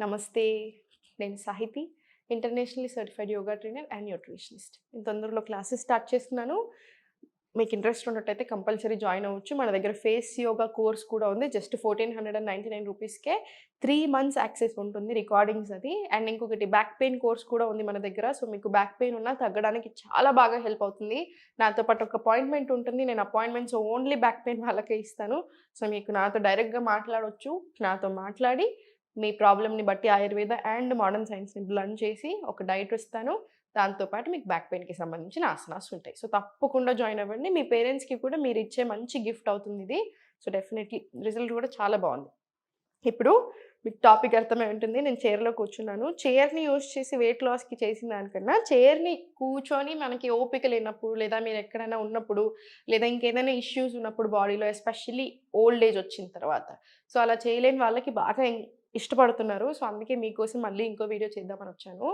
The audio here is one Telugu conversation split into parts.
నమస్తే. నేను Sahithi. Internationally certified yoga trainer and nutritionist. నేను తొందరలో క్లాసెస్ స్టార్ట్ చేస్తున్నాను. మీకు ఇంట్రెస్ట్ ఉన్నట్టయితే కంపల్సరీ జాయిన్ అవ్వచ్చు. మన దగ్గర ఫేస్ యోగా కోర్స్ కూడా ఉంది. జస్ట్ 1499 రూపీస్‌కే 3 మంత్స్ యాక్సెస్ ఉంటుంది. రికార్డింగ్స్ అది. అండ్ ఇంకొకటి బ్యాక్ పెయిన్ కోర్స్ కూడా ఉంది మన దగ్గర. సో, మీకు బ్యాక్ పెయిన్ ఉన్నా తగ్గడానికి చాలా బాగా హెల్ప్ అవుతుంది. నాతో పాటు ఒక అపాయింట్మెంట్ ఉంటుంది. నేను అపాయింట్మెంట్స్ ఓన్లీ బ్యాక్ పెయిన్ వాళ్ళకే ఇస్తాను. సో, మీకు నాతో డైరెక్ట్‌గా మాట్లాడొచ్చు. నాతో మాట్లాడి మీ ప్రాబ్లమ్‌ని బట్టి ఆయుర్వేద అండ్ మోడర్న్ సైన్స్‌ని బ్లెండ్ చేసి ఒక డైట్ ఇస్తాను. దాంతో పాటు మీకు బ్యాక్ పెయిన్‌కి సంబంధించిన ఆసనాస్ ఉంటాయి. సో, తప్పకుండా జాయిన్ అవ్వండి. మీ పేరెంట్స్‌కి కూడా మీరిచ్చే మంచి గిఫ్ట్ అవుతుందిది. సో, డెఫినెట్‌లీ రిజల్ట్ కూడా చాలా బావుంది. ఇప్పుడు మీకు టాపిక్ అర్థమై ఉంటుంది. నేను చైర్‌లో కూర్చున్నాను. చైర్‌ని యూజ్ చేసి వెయిట్ లాస్‌కి చేసిన దానికన్నా, చైర్‌ని కూర్చొని మనకి ఓపిక లేనప్పుడు, లేదా మీరెక్కడైనా ఉన్నప్పుడు, లేదా ఇంకేదైనా ఇష్యూస్ ఉన్నప్పుడు బాడీలో ఎస్పెషల్లీ ఓల్డ్ ఏజ్ వచ్చిన తర్వాత. సో, అలా చేయలేని వాళ్ళకి బాగా ఇష్టపడుతున్నారు. సో, అందుకే మీకోసం మళ్ళీ ఇంకో వీడియో చేద్దామనొచ్చాను.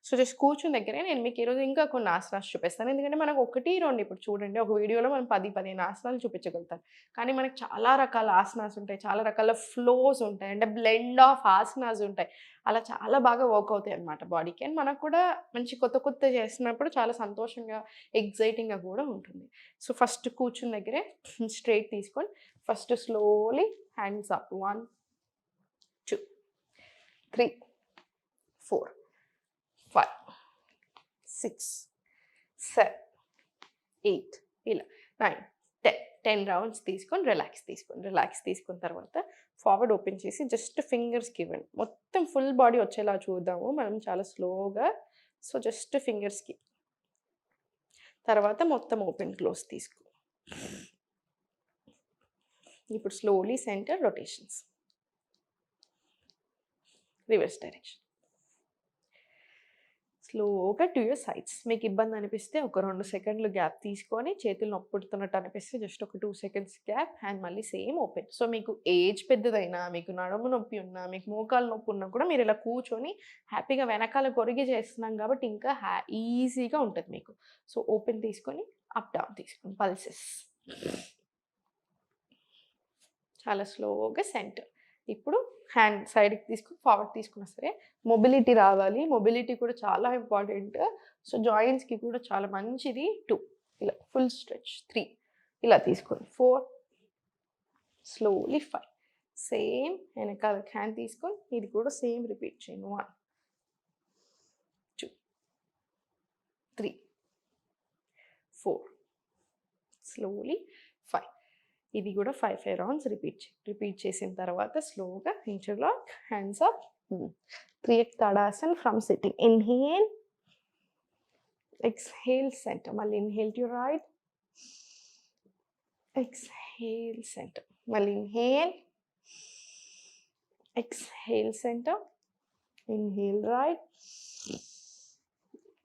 సో, జస్ట్ కూర్చున్న దగ్గరే నేను మీకు ఈరోజు ఇంకా కొన్ని ఆసనాస్ చూపిస్తాను. ఎందుకంటే మనకు 1, 2 ఇప్పుడు చూడండి ఒక వీడియోలో మనం 10, 15 ఆసనాలు చూపించగలుగుతాం. కానీ మనకు చాలా రకాల ఆసనాస్ ఉంటాయి. చాలా రకాల ఫ్లోస్ ఉంటాయి. అంటే బ్లెండ్ ఆఫ్ ఆసనాస్ ఉంటాయి. అలా చాలా బాగా వర్క్ అవుతాయన్నమాట బాడీకి. అండ్ మనకు కూడా మంచి కొత్త కొత్తవి చేస్తున్నప్పుడు చాలా సంతోషంగా, ఎక్సైటింగ్‌గా కూడా ఉంటుంది. సో, ఫస్ట్ కూర్చున్న దగ్గరే స్ట్రెయిట్ తీసుకొని ఫస్ట్ స్లోలీ హ్యాండ్స్ అప్. 1, 2, 3, 4, 5, 6, 7, 8 ఇలా 9, 10 రౌండ్స్ తీసుకొని రిలాక్స్ తీసుకున్న తర్వాత ఫార్వర్డ్ ఓపెన్ చేసి జస్ట్ ఫింగర్స్‌కి ఇవ్వండి. మొత్తం ఫుల్ బాడీ వచ్చేలా చూద్దాము మనం చాలా స్లోగా. సో, జస్ట్ ఫింగర్స్‌కి. తర్వాత మొత్తం ఓపెన్ క్లోజ్ తీసుకో. ఇప్పుడు slowly centre rotations. Reverse direction. స్లోగా టు యూర్ సైడ్స్. మీకు ఇబ్బంది అనిపిస్తే ఒక 2 సెకండ్లు గ్యాప్ తీసుకొని, చేతులు నొప్పి పుడుతున్నట్టు అనిపిస్తే జస్ట్ ఒక 2 సెకండ్స్ గ్యాప్ అండ్ మళ్ళీ సేమ్ ఓపెన్. సో, మీకు ఏజ్ పెద్దదైనా, మీకు నడుము నొప్పి ఉన్నా, మీకు మోకాలు నొప్పి ఉన్నా కూడా మీరు ఇలా కూర్చొని హ్యాపీగా వెనకాల కొరిగి చేస్తున్నాం కాబట్టి ఇంకా ఈజీగా ఉంటది మీకు. సో, ఓపెన్ తీసుకొని అప్ డౌన్ తీసుకోండి. పల్సెస్. చాలా స్లోగా సెంటర్. ఇప్పుడు హ్యాండ్ సైడ్‌కి తీసుకొని ఫార్వర్డ్ తీసుకున్నా సరే మొబిలిటీ రావాలి. మొబిలిటీ కూడా చాలా ఇంపార్టెంట్. సో, జాయింట్స్‌కి కూడా చాలా మంచిది. 2 ఇలా ఫుల్ స్ట్రెచ్. 3 ఇలా తీసుకోండి. 4 స్లోలీ 5 సేమ్ వెనకాల హ్యాండ్ తీసుకొని ఇది కూడా సేమ్ రిపీట్ చేయండి. 1, 2, 3, 4 స్లోలీ 5 ఇది కూడా 5 రౌండ్స్ రిపీట్ చేసిన తర్వాత స్లోగా interlock hands up. 3x Tadasan from sitting. Inhale, exhale centre. మళ్ళీ inhale to right, exhale centre. మళ్ళీ inhale, exhale centre. Inhale right,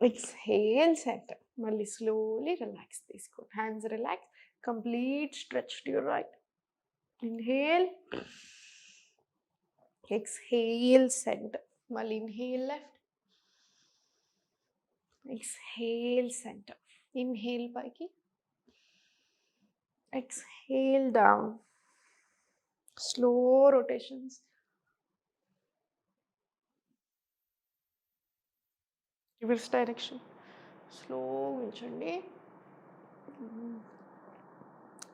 exhale centre. మళ్ళీ స్లోలీ రిలాక్స్ తీసుకోండి. Hands relax. Complete stretch to your right. Inhale. Exhale, center. Mali inhale left. Exhale, center. Inhale paiki. Exhale down. Slow rotations. Reverse direction. Slow ఉంచండి.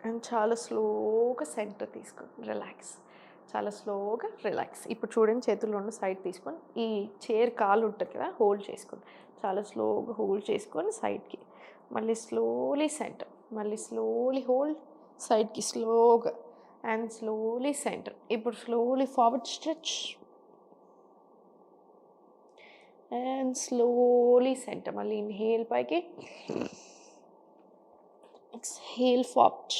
అండ్ చాలా స్లోగా సెంటర్ తీసుకోండి. రిలాక్స్. చాలా స్లోగా రిలాక్స్. ఇప్పుడు చూడండి చేతులు 2 సైడ్ తీసుకొని ఈ చైర్ కాలు ఉంటుంది కదా హోల్డ్ చేసుకోండి. చాలా స్లోగా హోల్డ్ చేసుకొని సైడ్‌కి. మళ్ళీ స్లోలీ సెంటర్. మళ్ళీ స్లోలీ హోల్డ్ సైడ్‌కి స్లోగా అండ్ స్లోలీ సెంటర్. ఇప్పుడు slowly forward stretch and slowly centre. మళ్ళీ ఇన్హేల్ పైకి, ఎక్స్‌హేల్ ఫార్వర్డ్.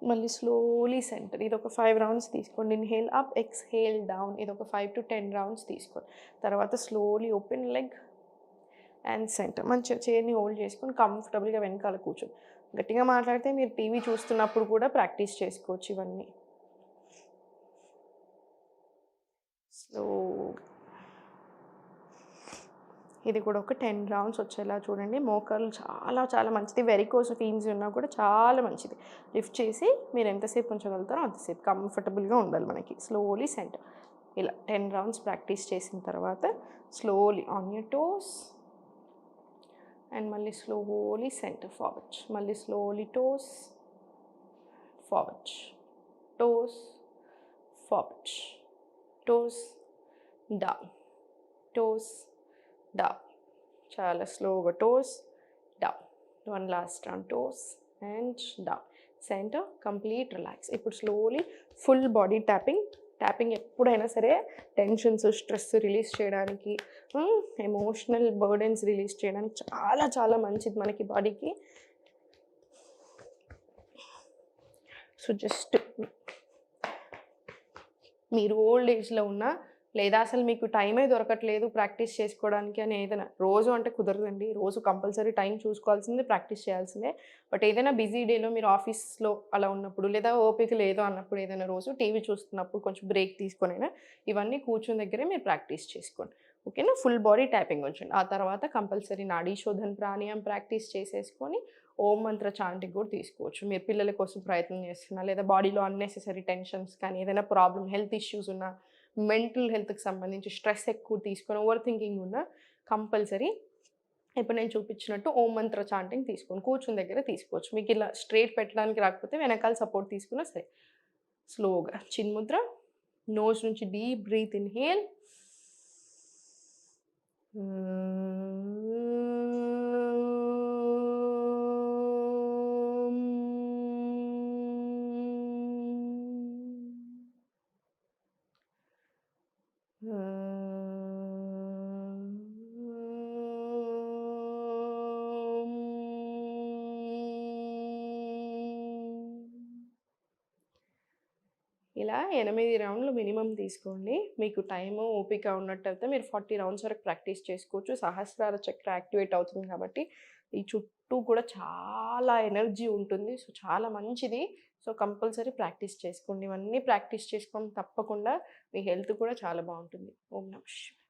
మళ్ళీ స్లోలీ సెంటర్. ఇదొక 5 రౌండ్స్ తీసుకోండి. Inhale up, exhale down. ఇదొక 5 to 10 రౌండ్స్ తీసుకోండి. తర్వాత slowly open leg and centre. మంచిగా చైర్‌ని హోల్డ్ చేసుకొని కంఫర్టబుల్‌గా వెనకాల కూర్చోండి. గట్టిగా మాట్లాడితే మీరు టీవీ చూస్తున్నప్పుడు కూడా ప్రాక్టీస్ చేసుకోవచ్చు ఇవన్నీ. స్లోగా ఇది కూడా ఒక 10 రౌండ్స్ వచ్చేలా చూడండి. మోకాళ్ళు చాలా చాలా మంచిది. వెరికోస్ వెయిన్స్ ఉన్నా కూడా చాలా మంచిది. లిఫ్ట్ చేసి మీరు ఎంతసేపు ఉంచగలుగుతారో అంతసేపు కంఫర్టబుల్‌గా ఉండాలి మనకి. Slowly centre. ఇలా 10 రౌండ్స్ ప్రాక్టీస్ చేసిన తర్వాత slowly on your toes and మళ్ళీ స్లోలీ సెంటర్ ఫార్వర్డ్. మళ్ళీ slowly toes forward. Toes forward. Toes down. Toes down. చాలా స్లోగా toes down. One last round toes and down. Centre complete relax. ఇప్పుడు slowly full body tapping. Tapping ఎప్పుడైనా సరే టెన్షన్స్, స్ట్రెస్ రిలీజ్ చేయడానికి, ఎమోషనల్ బర్డెన్స్ రిలీజ్ చేయడానికి చాలా చాలా మంచిది మనకి బాడీకి. సో జస్ట్ మీరు ఓల్డ్ ఏజ్లో ఉన్నా లేదా అసలు మీకు టైమే దొరకట్లేదు ప్రాక్టీస్ చేసుకోవడానికి అని ఏదైనా, రోజు అంటే కుదరదండి, రోజు కంపల్సరీ టైం చూసుకోవాల్సిందే, ప్రాక్టీస్ చేయాల్సిందే. బట్ ఏదైనా బిజీ డేలో మీరు ఆఫీస్లో అలా ఉన్నప్పుడు లేదా ఓపిక లేదు అన్నప్పుడు ఏదైనా రోజు టీవీ చూస్తున్నప్పుడు కొంచెం బ్రేక్ తీసుకొనైనా ఇవన్నీ కూర్చుని దగ్గరే మీరు ప్రాక్టీస్ చేసుకోండి. ఓకేనా? ఫుల్ బాడీ ట్యాపింగ్ ఉంచండి. ఆ తర్వాత కంపల్సరీ నాడీ శోధన్ ప్రాణాయామం ప్రాక్టీస్ చేసేసుకొని ఓం మంత్ర చాంటింగ్ కూడా తీసుకోవచ్చు. మీరు పిల్లల కోసం ప్రయత్నం చేస్తున్నా లేదా బాడీలో అన్నెసెసరీ టెన్షన్స్ కానీ ఏదైనా ప్రాబ్లమ్, హెల్త్ ఇష్యూస్ ఉన్నా, మెంటల్ హెల్త్‌కి సంబంధించి స్ట్రెస్ ఎక్కువ తీసుకొని ఓవర్ థింకింగ్ ఉన్న కంపల్సరీ ఇప్పుడు నేను చూపించినట్టు ఓం మంత్ర చాంటింగ్ తీసుకోండి. కూర్చుని దగ్గర తీసుకోవచ్చు. మీకు ఇలా స్ట్రెయిట్ పెట్టడానికి రాకపోతే వెనకాల సపోర్ట్ తీసుకున్నా సరే. స్లోగా చిన్ముద్ర. నోస్ నుంచి డీప్ బ్రీత్ ఇన్‌హేల్. ఇలా 8 రౌండ్లు మినిమమ్ తీసుకోండి. మీకు టైము, ఓపిక ఉన్నట్టయితే మీరు 40 రౌండ్స్ వరకు ప్రాక్టీస్ చేసుకోవచ్చు. సహస్రార చక్ర యాక్టివేట్ అవుతుంది కాబట్టి ఈ చుట్టూ కూడా చాలా ఎనర్జీ ఉంటుంది. సో, చాలా మంచిది. సో, కంపల్సరీ ప్రాక్టీస్ చేసుకోండి. ఇవన్నీ ప్రాక్టీస్ చేసుకోండి తప్పకుండా. మీ హెల్త్ కూడా చాలా బాగుంటుంది. ఓం నమః శివాయ.